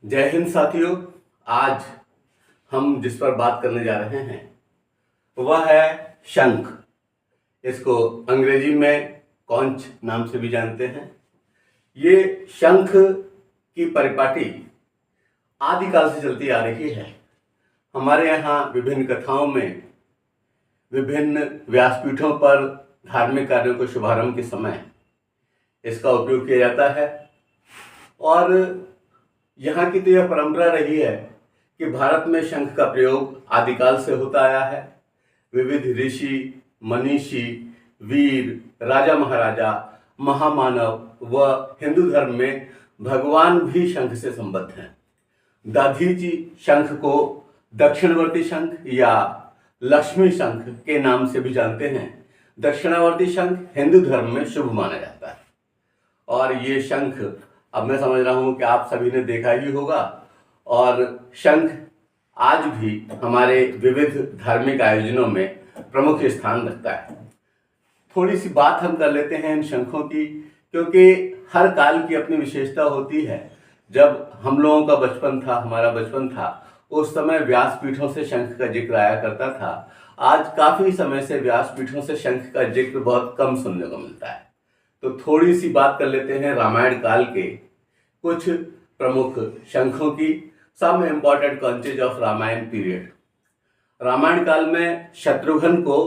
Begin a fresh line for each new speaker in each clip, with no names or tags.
जय हिंद साथियों। आज हम जिस पर बात करने जा रहे हैं वह है शंख। इसको अंग्रेजी में कॉन्च नाम से भी जानते हैं। ये शंख की परिपाटी आदिकाल से चलती आ रही है। हमारे यहाँ विभिन्न कथाओं में, विभिन्न व्यासपीठों पर धार्मिक कार्यों के शुभारंभ के समय इसका उपयोग किया जाता है। और यहाँ की तो यह परंपरा रही है कि भारत में शंख का प्रयोग आदिकाल से होता आया है। विविध ऋषि, मनीषी, वीर, राजा महाराजा, महामानव व हिंदू धर्म में भगवान भी शंख से संबद्ध हैं। दधीचि शंख को दक्षिणवर्ती शंख या लक्ष्मी शंख के नाम से भी जानते हैं। दक्षिणावर्ती शंख हिंदू धर्म में शुभ माना जाता है। और ये शंख, अब मैं समझ रहा हूँ कि आप सभी ने देखा ही होगा, और शंख आज भी हमारे विविध धार्मिक आयोजनों में प्रमुख स्थान रखता है। थोड़ी सी बात हम कर लेते हैं इन शंखों की, क्योंकि हर काल की अपनी विशेषता होती है। जब हम लोगों का बचपन था, हमारा बचपन था, उस समय व्यासपीठों से शंख का जिक्र आया करता था। आज काफ़ी समय से व्यासपीठों से शंख का जिक्र बहुत कम सुनने को मिलता है। तो थोड़ी सी बात कर लेते हैं रामायण काल के कुछ प्रमुख शंखों की। Some important conches of Ramayana period. Ramayana काल में शत्रुघ्न को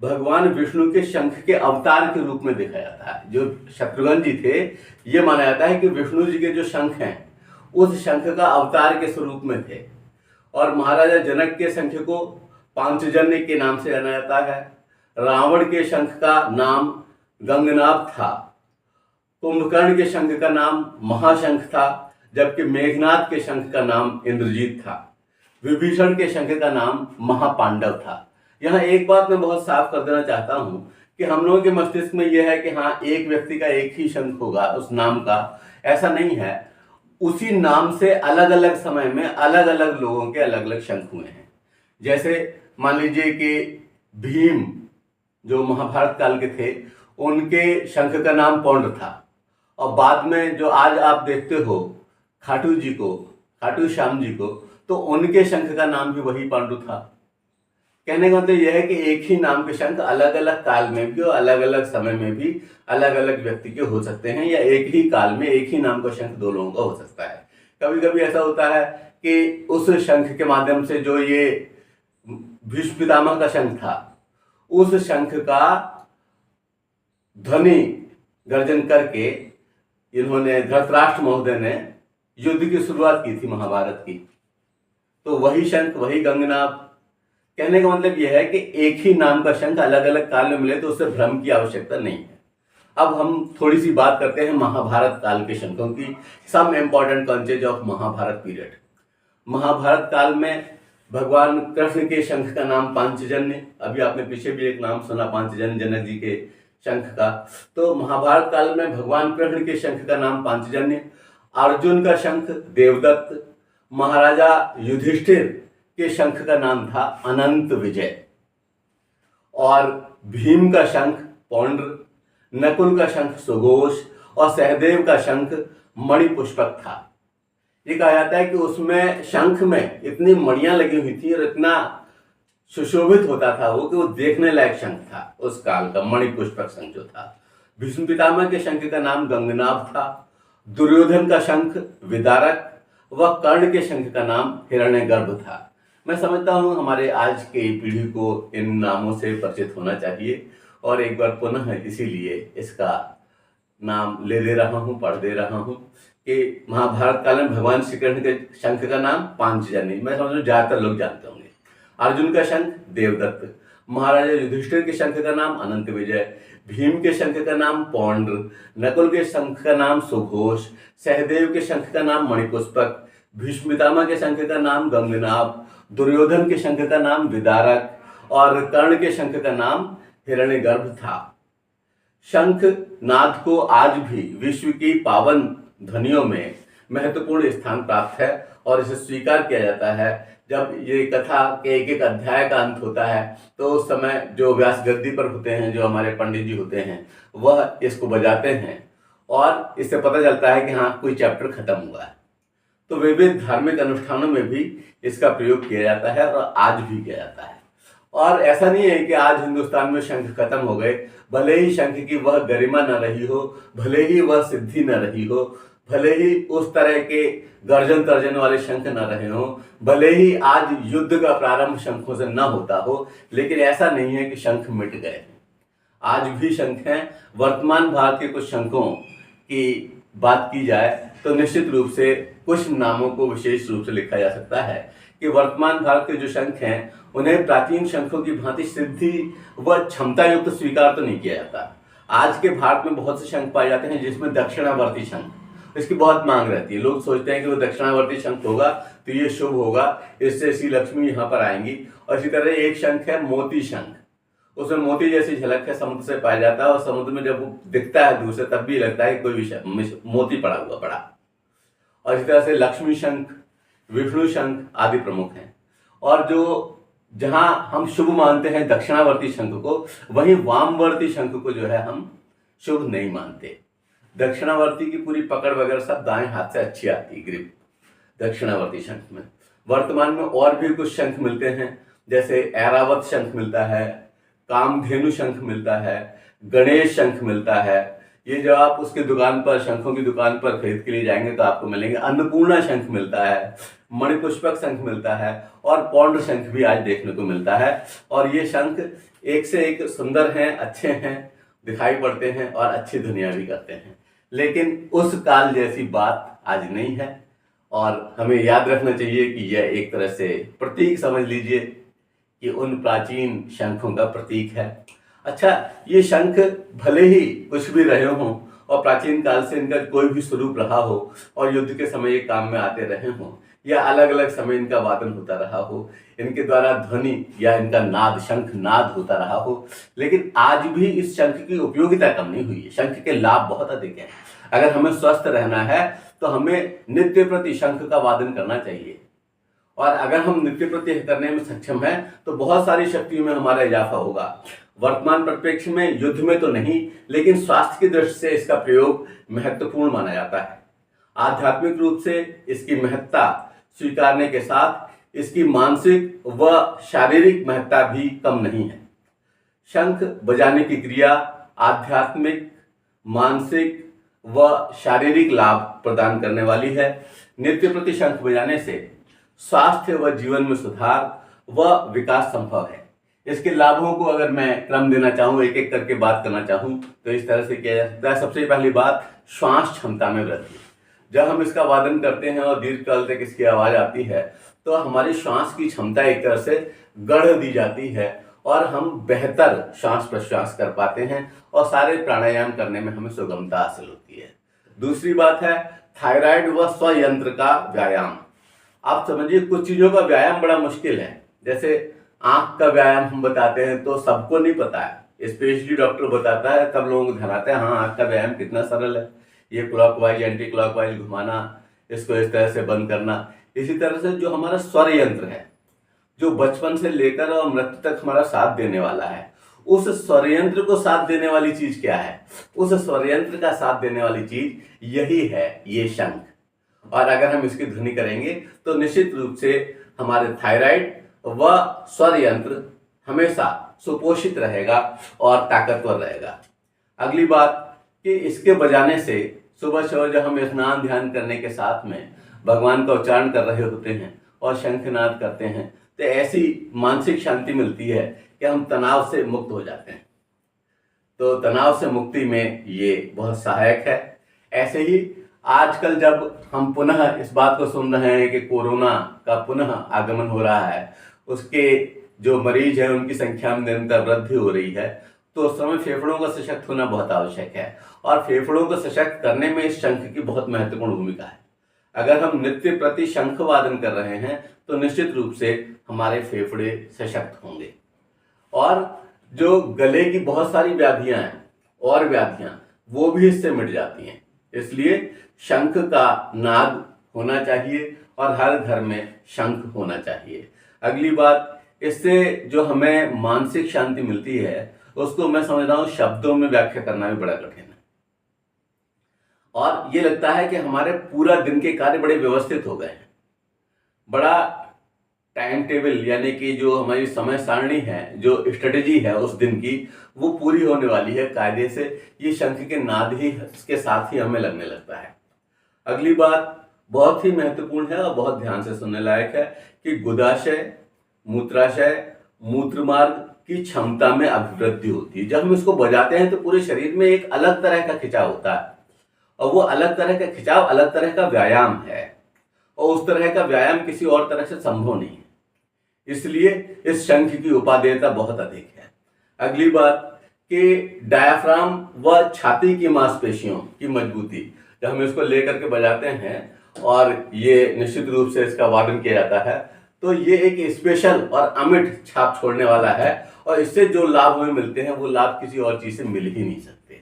भगवान विष्णु के शंख के अवतार के रूप में देखा जाता है। जो शत्रुघ्न जी थे, ये माना जाता है कि विष्णु जी के जो शंख हैं उस शंख का अवतार के स्वरूप में थे। और महाराजा जनक के शंख को पांचजन्य के नाम से जाना जाता है। रावण के शंख का नाम गंगनाभ था। कुंभकर्ण के शंख का नाम महाशंख था, जबकि मेघनाद के शंख का नाम इंद्रजीत था। विभीषण के शंख का नाम महापांडव था। यहाँ एक बात मैं बहुत साफ कर देना चाहता हूँ कि हम लोगों के मस्तिष्क में यह है कि हाँ, एक व्यक्ति का एक ही शंख होगा उस नाम का। ऐसा नहीं है। उसी नाम से अलग अलग समय में अलग अलग लोगों के अलग अलग शंख हुए हैं। जैसे मान लीजिए कि भीम जो महाभारत काल के थे, उनके शंख का नाम पौंड था। और बाद में जो आज आप देखते हो खाटू जी को, खाटू श्याम जी को, तो उनके शंख का नाम भी वही पांडु था। कहने का मतलब यह है कि एक ही नाम के शंख अलग अलग काल में भी और अलग अलग समय में भी अलग अलग व्यक्ति के हो सकते हैं, या एक ही काल में एक ही नाम का शंख दो लोगों का हो सकता है। कभी कभी ऐसा होता है कि उस शंख के माध्यम से, जो ये भीष्म पितामह का शंख था, उस शंख का ध्वनि गर्जन करके इन्होंने, धृतराष्ट्र महोदय ने युद्ध की शुरुआत की थी महाभारत की। तो वही शंख, वही गंगनाभ। कहने का मतलब यह है कि एक ही नाम का शंख अलग अलग काल में मिले तो उससे भ्रम की आवश्यकता नहीं है। अब हम थोड़ी सी बात करते हैं महाभारत काल के शंखों की। Some important conches of Mahabharata period. Mahabharata काल में भगवान कृष्ण के शंख का नाम पांचजन्य। अभी आपने पीछे भी एक नाम सुना, पांचजन्य, जनक जी के शंख का। तो महाभारत काल में भगवान कृष्ण के शंख का नाम पांचजन्य। अर्जुन का शंख देवदत्त। महाराजा युधिष्ठिर के शंख का नाम था अनंत विजय। और भीम का शंख पौंड्र, नकुल का शंख सुघोष और सहदेव का शंख मणिपुष्पक था। ये कहा जाता है कि उसमें शंख में इतनी मणियां लगी हुई थी और इतना सुशोभित होता था वो, कि वो देखने लायक शंख था उस काल का, मणिपुष्पक शंख जो था। भीष्म पितामह के शंख का नाम गंगनाभ था। दुर्योधन का शंख विदारक व कर्ण के शंख का नाम हिरण्यगर्भ था। मैं समझता हूँ हमारे आज के पीढ़ी को इन नामों से परिचित होना चाहिए, और एक बार पुनः इसीलिए इसका नाम ले दे रहा हूँ, पढ़ दे रहा हूँ कि महाभारत काल में भगवान श्री कृष्ण के शंख का नाम पांचजन्य। मैं समझ ज्यादातर लोग जानते होंगे। अर्जुन का शंख देवदत्त। महाराजा युधिष्ठिर के शंख का नाम अनंत विजय। भीम के शंख का नाम पौंड्र। नकुल के शंख का नाम सुघोष। सहदेव के शंख का नाम मणिपुष्पक। भीष्म पितामह के शंख का नाम गंगनाभ। दुर्योधन के शंख का नाम विदारक और कर्ण के शंख का नाम हिरण्यगर्भ था। शंख नाद को आज भी विश्व की पावन ध्वनियों में महत्वपूर्ण स्थान प्राप्त है, और इसे स्वीकार किया जाता है। जब ये कथा के एक एक अध्याय का अंत होता है तो उस समय जो व्यास गद्दी पर होते हैं, जो हमारे पंडित जी होते हैं, वह इसको बजाते हैं और इससे पता चलता है कि हाँ, कोई चैप्टर खत्म हुआ है। तो विविध धार्मिक अनुष्ठानों में भी इसका प्रयोग किया जाता है और आज भी किया जाता है। और ऐसा नहीं है कि आज हिंदुस्तान में शंख खत्म हो गए, भले ही शंख की वह गरिमा न रही हो, भले ही वह सिद्धि न रही हो, भले ही उस तरह के गर्जन तर्जन वाले शंख न रहे हो, भले ही आज युद्ध का प्रारंभ शंखों से न होता हो, लेकिन ऐसा नहीं है कि शंख मिट गए। आज भी शंख हैं। वर्तमान भारत के कुछ शंखों की बात की जाए तो निश्चित रूप से कुछ नामों को विशेष रूप से लिखा जा सकता है कि वर्तमान भारत के जो शंख हैं उन्हें प्राचीन शंखों की भांति सिद्धि व क्षमता युक्त स्वीकार तो नहीं किया जाता। आज के भारत में बहुत से शंख पाए जाते हैं जिसमें दक्षिणावर्ती शंख, इसकी बहुत मांग रहती है। लोग सोचते हैं कि वो दक्षिणावर्ती शंख होगा तो ये शुभ होगा, इससे श्री लक्ष्मी यहाँ पर आएंगी। और इसी तरह एक शंख है मोती शंख, उसमें मोती जैसी झलक है, समुद्र से पाया जाता है और समुद्र में जब वो दिखता है दूर से तब भी लगता है कोई भी मोती पड़ा हुआ पड़ा। और इसी तरह से लक्ष्मी शंख, विष्णु शंख आदि प्रमुख हैं। और जो जहां हम शुभ मानते हैं दक्षिणावर्ती शंख को, वहीं वामवर्ती शंख को जो है हम शुभ नहीं मानते। दक्षिणावर्ती की पूरी पकड़ वगैरह सब दाएं हाथ से अच्छी आती है, ग्रिप दक्षिणावर्ती शंख में। वर्तमान में और भी कुछ शंख मिलते हैं, जैसे ऐरावत शंख मिलता है, कामधेनु शंख मिलता है, गणेश शंख मिलता है। ये जब आप उसके दुकान पर, शंखों की दुकान पर खरीद के लिए जाएंगे तो आपको मिलेंगे। अन्नपूर्णा शंख मिलता है, मणिपुष्पक शंख मिलता है और पौंड शंख भी आज देखने को मिलता है। और ये शंख एक से एक सुंदर हैं, अच्छे हैं, दिखाई पड़ते हैं और अच्छी ध्वनियां भी करते हैं। लेकिन उस काल जैसी बात आज नहीं है और हमें याद रखना चाहिए कि यह एक तरह से प्रतीक समझ लीजिए कि उन प्राचीन शंखों का प्रतीक है। अच्छा, ये शंख भले ही कुछ भी रहे हों और प्राचीन काल से इनका कोई भी स्वरूप रहा हो और युद्ध के समय ये काम में आते रहे हों या अलग अलग समय इनका वादन होता रहा हो, इनके द्वारा ध्वनि या इनका नाद, शंख नाद होता रहा हो, लेकिन आज भी इस शंख की उपयोगिता कम नहीं हुई है। शंख के लाभ बहुत अधिक हैं। अगर हमें स्वस्थ रहना है तो हमें नित्य प्रति शंख का वादन करना चाहिए। और अगर हम नित्य प्रति करने में सक्षम हैं तो बहुत सारी शक्तियों में हमारा इजाफा होगा। वर्तमान परिप्रेक्ष्य में युद्ध में तो नहीं, लेकिन स्वास्थ्य की दृष्टि से इसका प्रयोग महत्वपूर्ण माना जाता है। आध्यात्मिक रूप से इसकी महत्ता स्वीकारने के साथ इसकी मानसिक व शारीरिक महत्ता भी कम नहीं है। शंख बजाने की क्रिया आध्यात्मिक, मानसिक व शारीरिक लाभ प्रदान करने वाली है। नित्य प्रति शंख बजाने से स्वास्थ्य व जीवन में सुधार व विकास संभव है। इसके लाभों को अगर मैं क्रम देना चाहूँ, एक एक करके बात करना चाहूँ तो इस तरह से किया जा सकता है। सबसे पहली बात, श्वास क्षमता में वृद्धि। जब हम इसका वादन करते हैं और दीर्घ काल तक इसकी आवाज आती है तो हमारी श्वास की क्षमता एक तरह से गढ़ दी जाती है और हम बेहतर श्वास प्रश्वास कर पाते हैं और सारे प्राणायाम करने में हमें सुगमता हासिल होती है। दूसरी बात है थायराइड व स्वयंत्र का व्यायाम। आप समझिए, कुछ चीजों का व्यायाम बड़ा मुश्किल है। जैसे आंख का व्यायाम हम बताते हैं तो सबको नहीं पता है, स्पेशली डॉक्टर बताता है तब लोगों को ध्यान आता है, हाँ आंख का व्यायाम कितना सरल है, ये क्लॉकवाइज एंटी क्लॉकवाइज घुमाना, इसको इस तरह से बंद करना। इसी तरह से जो हमारा स्वर यंत्र है, जो बचपन से लेकर और मृत्यु तक हमारा साथ देने वाला है, उस स्वर यंत्र को साथ देने वाली चीज क्या है? उस स्वर यंत्र का साथ देने वाली चीज यही है, ये शंख। और अगर हम इसकी ध्वनि करेंगे तो निश्चित रूप से हमारे थायराइड व स्वर यंत्र हमेशा सुपोषित रहेगा और ताकतवर रहेगा। अगली बात कि इसके बजाने से सुबह सुबह जब हम स्नान ध्यान करने के साथ में भगवान का उच्चारण कर रहे होते हैं और शंखनाद करते हैं तो ऐसी मानसिक शांति मिलती है कि हम तनाव से मुक्त हो जाते हैं। तो तनाव से मुक्ति में ये बहुत सहायक है। ऐसे ही आजकल जब हम पुनः इस बात को सुन रहे हैं कि कोरोना का पुनः आगमन हो रहा है, उसके जो मरीज हैं उनकी संख्या में निरंतर वृद्धि हो रही है, तो उस समय फेफड़ों का सशक्त होना बहुत आवश्यक है और फेफड़ों को सशक्त करने में इस शंख की बहुत महत्वपूर्ण भूमिका है। अगर हम नित्य प्रति शंख वादन कर रहे हैं तो निश्चित रूप से हमारे फेफड़े सशक्त होंगे। और जो गले की बहुत सारी व्याधियां हैं और व्याधियां, वो भी इससे मिट जाती हैं। इसलिए शंख का नाद होना चाहिए और हर घर में शंख होना चाहिए। अगली बात, इससे जो हमें मानसिक शांति मिलती है उसको मैं समझ रहा हूँ शब्दों में व्याख्या करना भी बड़ा कठिन है। और ये लगता है कि हमारे पूरा दिन के कार्य बड़े व्यवस्थित हो गए हैं। बड़ा टाइम टेबल यानी कि जो हमारी समय सारणी है, जो स्ट्रेटेजी है उस दिन की, वो पूरी होने वाली है कायदे से। ये शंख के नाद ही के साथ ही हमें लगने लगता है। अगली बात बहुत ही महत्वपूर्ण है और बहुत ध्यान से सुनने लायक है कि गुदाशय, मूत्राशय, मूत्रमार्ग की क्षमता में अभिवृद्धि होती है। जब हम इसको बजाते हैं तो पूरे शरीर में एक अलग तरह का खिंचाव होता है, और वो अलग तरह का खिंचाव अलग तरह का व्यायाम है, और उस तरह का व्यायाम किसी और तरह से संभव नहीं है। इसलिए इस शंख की उपादेयता बहुत अधिक है। अगली बात कि डायाफ्राम व छाती की मांसपेशियों की मजबूती, जब हम इसको लेकर के बजाते हैं और ये निश्चित रूप से इसका वादन किया जाता है, तो ये एक स्पेशल और अमिट छाप छोड़ने वाला है, और इससे जो लाभ हमें मिलते हैं वो लाभ किसी और चीज से मिल ही नहीं सकते।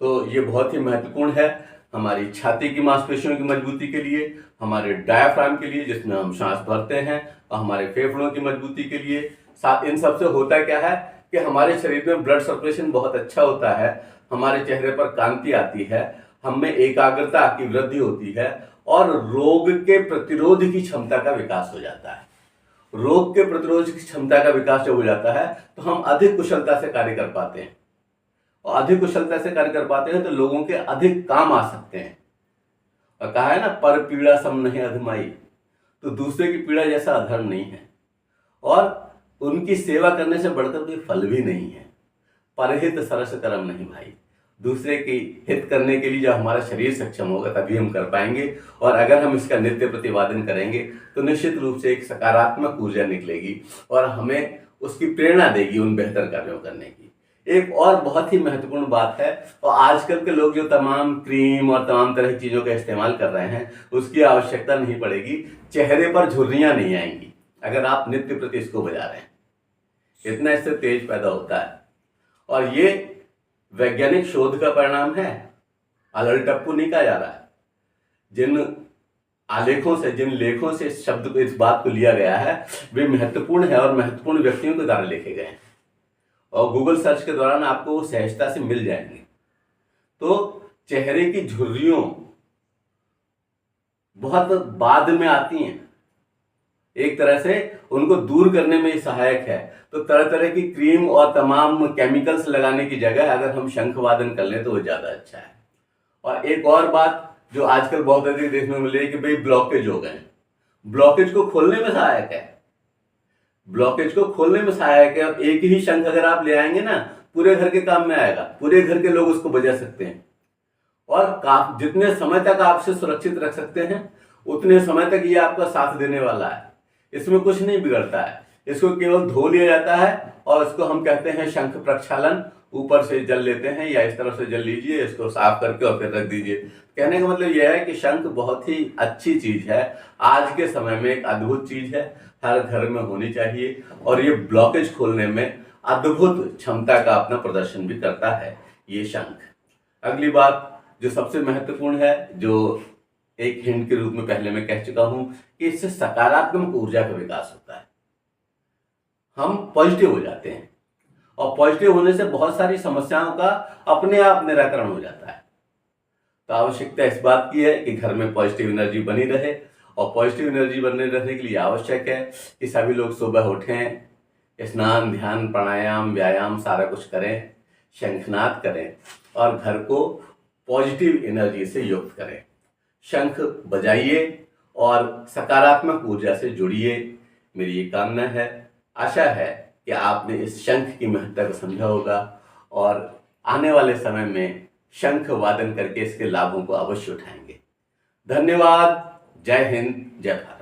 तो ये बहुत ही महत्वपूर्ण है हमारी छाती की मांसपेशियों की मजबूती के लिए, हमारे डायाफ्राम के लिए जिसमें हम सांस भरते हैं, और हमारे फेफड़ों की मजबूती के लिए। साथ इन सबसे होता क्या है कि हमारे शरीर में ब्लड सर्कुलेशन बहुत अच्छा होता है, हमारे चेहरे पर कांति आती है, हमें एकाग्रता की वृद्धि होती है, और रोग के प्रतिरोध की क्षमता का विकास हो जाता है। रोग के प्रतिरोध की क्षमता का विकास जब हो जाता है तो हम अधिक कुशलता से कार्य कर पाते हैं, और अधिक कुशलता से कार्य कर पाते हैं तो लोगों के अधिक काम आ सकते हैं। और कहा है ना, पर पीड़ा सम नहीं अधमाई, तो दूसरे की पीड़ा जैसा अधर्म नहीं है, और उनकी सेवा करने से बढ़कर कोई फल भी नहीं है। परहित सरस करम नहीं भाई, दूसरे की हित करने के लिए जब हमारा शरीर सक्षम होगा तभी हम कर पाएंगे। और अगर हम इसका नित्य प्रतिवादन करेंगे तो निश्चित रूप से एक सकारात्मक ऊर्जा निकलेगी और हमें उसकी प्रेरणा देगी उन बेहतर कार्यों करने की। एक और बहुत ही महत्वपूर्ण बात है, और आजकल के लोग जो तमाम क्रीम और तमाम तरह की चीज़ों का इस्तेमाल कर रहे हैं उसकी आवश्यकता नहीं पड़ेगी। चेहरे पर झुर्रियाँ नहीं आएंगी अगर आप नित्य प्रति इसको बजा रहे हैं, इतना इससे तेज पैदा होता है। और ये वैज्ञानिक शोध का परिणाम है, अलल टप्पू नहीं कहा जा रहा है। जिन आलेखों से, जिन लेखों से इस शब्द को, इस बात को लिया गया है, वे महत्वपूर्ण है और महत्वपूर्ण व्यक्तियों के द्वारा लिखे गए हैं, और गूगल सर्च के दौरान आपको वो सहजता से मिल जाएंगे। तो चेहरे की झुर्रियों बहुत बाद में आती हैं, एक तरह से उनको दूर करने में सहायक है। तो तरह तरह की क्रीम और तमाम केमिकल्स लगाने की जगह अगर हम शंख वादन कर लें तो वो ज़्यादा अच्छा है। और एक और बात जो आजकल बहुत अधिक देखने को मिल रही है कि भाई ब्लॉकेज हो गए, ब्लॉकेज को खोलने में सहायक है, ब्लॉकेज को खोलने में सहायक है। और एक ही शंख अगर आप ले आएंगे ना, पूरे घर के काम में आएगा, पूरे घर के लोग उसको बजा सकते हैं, और जितने समय तक आपसे सुरक्षित रख सकते हैं उतने समय तक ये आपका साथ देने वाला है। इसमें कुछ नहीं बिगड़ता है, इसको केवल धो लिया जाता है और इसको हम कहते हैं शंख प्रक्षालन। ऊपर से जल लेते हैं या इस तरफ से जल लीजिए, इसको साफ करके और फिर रख दीजिए। कहने का मतलब यह है कि शंख बहुत ही अच्छी चीज है, आज के समय में एक अद्भुत चीज है, हर घर में होनी चाहिए, और ये ब्लॉकेज खोलने में अद्भुत क्षमता का अपना प्रदर्शन भी करता है ये शंख। अगली बात जो सबसे महत्वपूर्ण है, जो एक हिंट के रूप में पहले मैं कह चुका हूं, कि इससे सकारात्मक ऊर्जा का विकास होता है, हम पॉजिटिव हो जाते हैं, और पॉजिटिव होने से बहुत सारी समस्याओं का अपने आप निराकरण हो जाता है। तो आवश्यकता इस बात की है कि घर में पॉजिटिव एनर्जी बनी रहे, और पॉजिटिव एनर्जी बने रहने के लिए आवश्यक है कि सभी लोग सुबह उठें, स्नान, ध्यान, प्राणायाम, व्यायाम सारा कुछ करें, शंखनाद करें, और घर को पॉजिटिव एनर्जी से युक्त करें। शंख बजाइए और सकारात्मक ऊर्जा से जुड़िए, मेरी ये कामना है। आशा है कि आपने इस शंख की महत्ता को समझा होगा, और आने वाले समय में शंख वादन करके इसके लाभों को अवश्य उठाएंगे। धन्यवाद। जय हिंद, जय भारत।